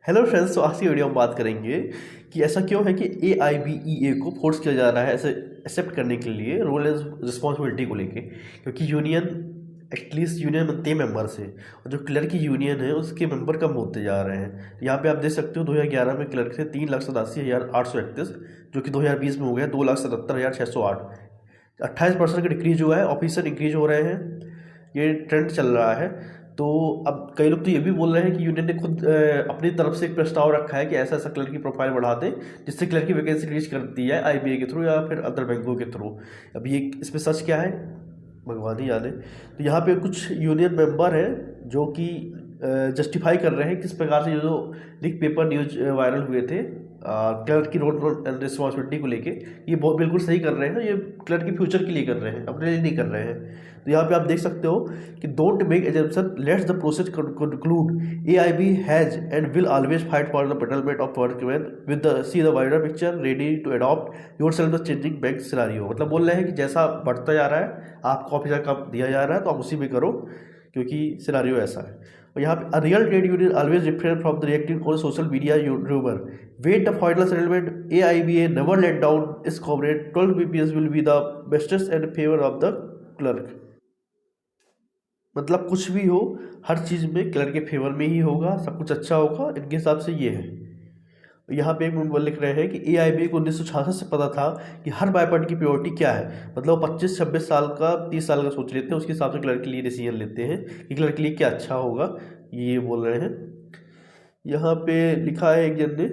Hello friends, तो आज की वीडियो में बात करेंगे कि ऐसा क्यों है कि AIBEA को फोर्स किया जा रहा है ऐसे एक्सेप्ट करने के लिए रोल एंड रिस्पॉन्सिबिलिटी को लेके। क्योंकि यूनियन एटलीस्ट यूनियन बनते मेंबर से, और जो क्लर्क की यूनियन है उसके मेंबर कम होते जा रहे हैं। यहाँ पे आप देख सकते हो 2011 में क्लर्क थे 3,87,831, जो कि 2020 में हो गया 2,77,608। 28% का डिक्रीज हुआ है। ऑफिसर इंक्रीज हो रहे हैं, ये ट्रेंड चल रहा है। तो अब कई लोग तो ये भी बोल रहे हैं कि यूनियन ने खुद अपनी तरफ से एक प्रस्ताव रखा है कि ऐसा ऐसा क्लर्क की प्रोफाइल बढ़ा दें जिससे क्लर्क की वैकेंसी रिलीज कर दी जाए IBA के थ्रू या फिर अदर बैंकों के थ्रू। अब ये इसमें सच क्या है भगवान ही जाने। तो यहाँ पे कुछ यूनियन मेंबर हैं जो कि जस्टिफाई कर रहे हैं किस प्रकार से ये जो लीक पेपर न्यूज वायरल हुए थे क्लर्क की रोल एंड रिस्पॉन्सिबिलिटी को लेके, ये बहुत बिल्कुल सही कर रहे हैं। ये क्लर्क की फ्यूचर के लिए कर रहे हैं, अपने लिए नहीं कर रहे हैं। तो यहाँ पे आप देख सकते हो कि don't make assumption, let's the process conclude, AIB has and will always fight for the betterment of workman with the see the wider picture, ready to adopt yourself the changing bank scenario. मतलब बोल रहे हैं कि जैसा बढ़ता जा रहा है आपको ऑफिस का काम दिया जा रहा है तो आप उसी में करो, क्योंकि सिनेरियो ऐसा है। और यहाँ पे real trade union always refrain from the reacting on social media rumour, wait the final settlement, AIBA never let down its comrade, 12 BPS will be the bestest and favour of the clerk. मतलब कुछ भी हो, हर चीज़ में clerk के favour में ही होगा, सब कुछ अच्छा होगा, इनके हिसाब से ये है। यहाँ पे एक मेंबर लिख रहे हैं कि AIBA को 1966 से पता था कि हर बायपर्ट की प्योरिटी क्या है। मतलब 25-26 साल का 30 साल का सोच लेते हैं, उसके हिसाब से क्लर्क के लिए डिसीजन लेते हैं कि क्लर्क के लिए क्या अच्छा होगा, ये बोल रहे हैं। यहाँ पे लिखा है एक जन ने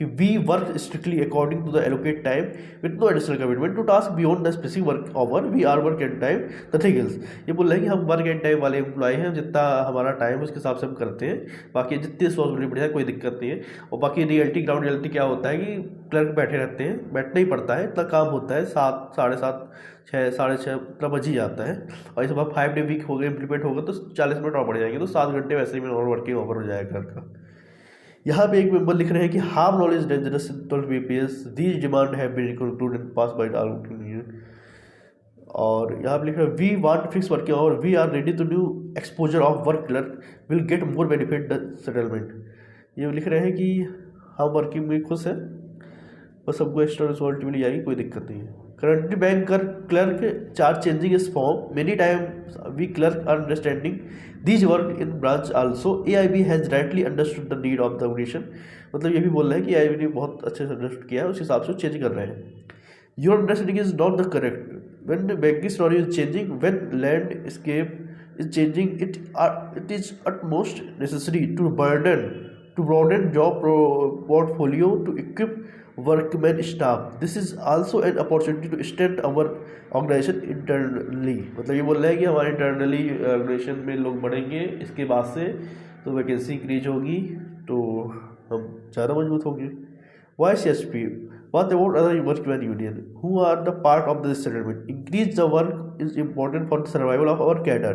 कि we work strictly according to the allocate time with no additional commitment to task beyond the specific work hour, we are work and time nothing else. ये बोल रहे हैं कि हम वर्क एंड टाइम वाले एम्प्लॉय हैं, जितना हमारा टाइम है उसके हिसाब से हम करते हैं, बाकी जितनी रिस्पॉन्सिबिलिटी बढ़िया कोई दिक्कत नहीं है। और बाकी रियलिटी ग्राउंड रियलिटी क्या होता है कि क्लर्क बैठे रहते हैं, बैठना ही पड़ता है, इतना काम होता है, 7, 7:30, 6, 6:30 इतना बज ही जाता है। और इस बार 5 डे वीक हो गए इम्प्लीमेंट होगा तो 40 मिनट और बढ़ जाएंगे, तो 7 घंटे वैसे ही में और वर्किंग ओवर हो जाएगा घर का। यहाँ पे एक मेंबर लिख रहे हैं कि harm knowledge dangerous 12 BPS, these demand have been concluded pass by our union. और यहाँ पे लिख रहे हैं we want fix working hour, we are ready to do exposure of work clerk will get more benefit the settlement. ये लिख रहे हैं कि हम वर्किंग में खुश हैं, बस हमको एक्स्ट्रा रिस्पॉन्सिबिलिटी मिल जाएगी, कोई दिक्कत नहीं है। Currently bank clerk charge changing his form many times, we clerk are understanding these work in branch also, AIB has rightly understood the need of the organization। मतलब ये भी बोल रहे हैं कि AIB ने बहुत अच्छे से अंडरस्टूड किया है, उस हिसाब से चेंज कर रहे हैं। Your understanding is not the correct, when banking scenario is changing, when landscape is changing, it is utmost necessary to broaden job portfolio to equip workmen staff, this is also an opportunity to strengthen our organization internally। मतलब ये बोल रहे हैं कि हमारे internally organisation में लोग बढ़ेंगे इसके बाद से, तो वैकेंसी इंक्रीज होगी तो हम ज़्यादा मजबूत होंगे। YCSP, what about other workmen union who are the part of this settlement? Increase the work is important for the survival of our cadre,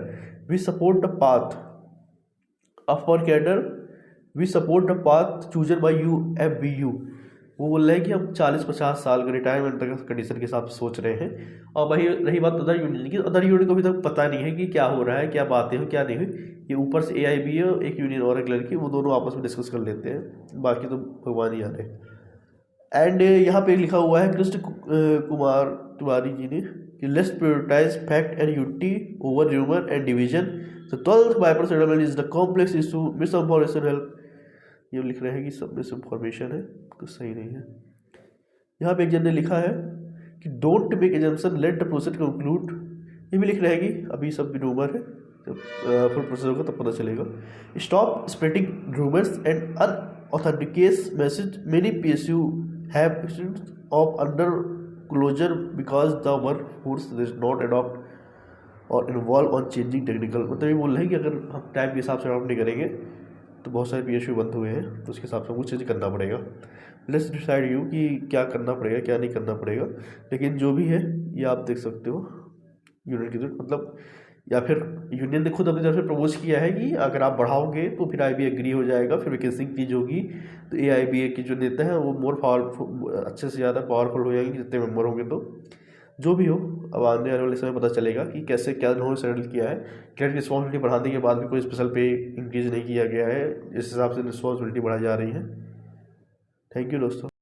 we support the path of our cadre, we support the path chosen by UFBU। वो बोल रहे हैं कि हम 40-50 साल का retirement तक condition के हिसाब से सोच रहे हैं। और वही रही बात अदर यूनियन की, अदर यूनियन को अभी तक पता नहीं है कि क्या हो रहा है, क्या बातें हो क्या नहीं हुई। ये ऊपर से AIB है, एक यूनियन और एक लड़की, वो दोनों आपस में डिस्कस कर लेते हैं, बाकी तो भगवान ही जाने। एंड यहाँ पे लिखा हुआ है कृष्ण कुमार तिवारी जी ने कि let's prioritize fact and unity over humour and division, the 12th biper settlement is the complex issue, misinformation help. ये लिख रहे हैं कि सब मिस इंफॉर्मेशन है, कुछ सही नहीं है। यहाँ पे एक जन ने लिखा है कि don't make assumption, let the process conclude. ये भी लिख रहे हैं कि अभी सब भी रूमर है, जब फुल प्रोसेस होगा तब पता चलेगा। Stop spreading rumours and unauthenticate message, many PSU have of under closure because the work force is not adopt or involve on changing technical. मतलब ये बोल रहे हैं कि अगर हम टाइम के हिसाब से अडॉप्ट नहीं करेंगे तो बहुत सारे PSU बंद हुए हैं, तो उसके हिसाब से कुछ चीज़ करना पड़ेगा। लेट्स डिसाइड यू कि क्या करना पड़ेगा क्या नहीं करना पड़ेगा। लेकिन जो भी है ये आप देख सकते हो यूनियन की जरूरत, मतलब या फिर यूनियन ने खुद अपनी तरफ से प्रपोज किया है कि अगर आप बढ़ाओगे तो फिर IB एग्री हो जाएगा, फिर वैकेंसी इंक्रीज होगी तो AIBA के जो नेता हैं वो मोर पावरफुल, अच्छे से ज़्यादा पावरफुल हो जाएंगे जितने मेंबर होंगे। तो जो भी हो, अब आने वाले समय पता चलेगा कि कैसे क्या उन्होंने सेटल किया है। कैडेट रिस्पॉन्सिबिलिटी बढ़ाने के बाद भी कोई स्पेशल पे इंक्रीज नहीं किया गया है, इस हिसाब से रिस्पॉन्सिबिलिटी बढ़ाई जा रही है। थैंक यू दोस्तों।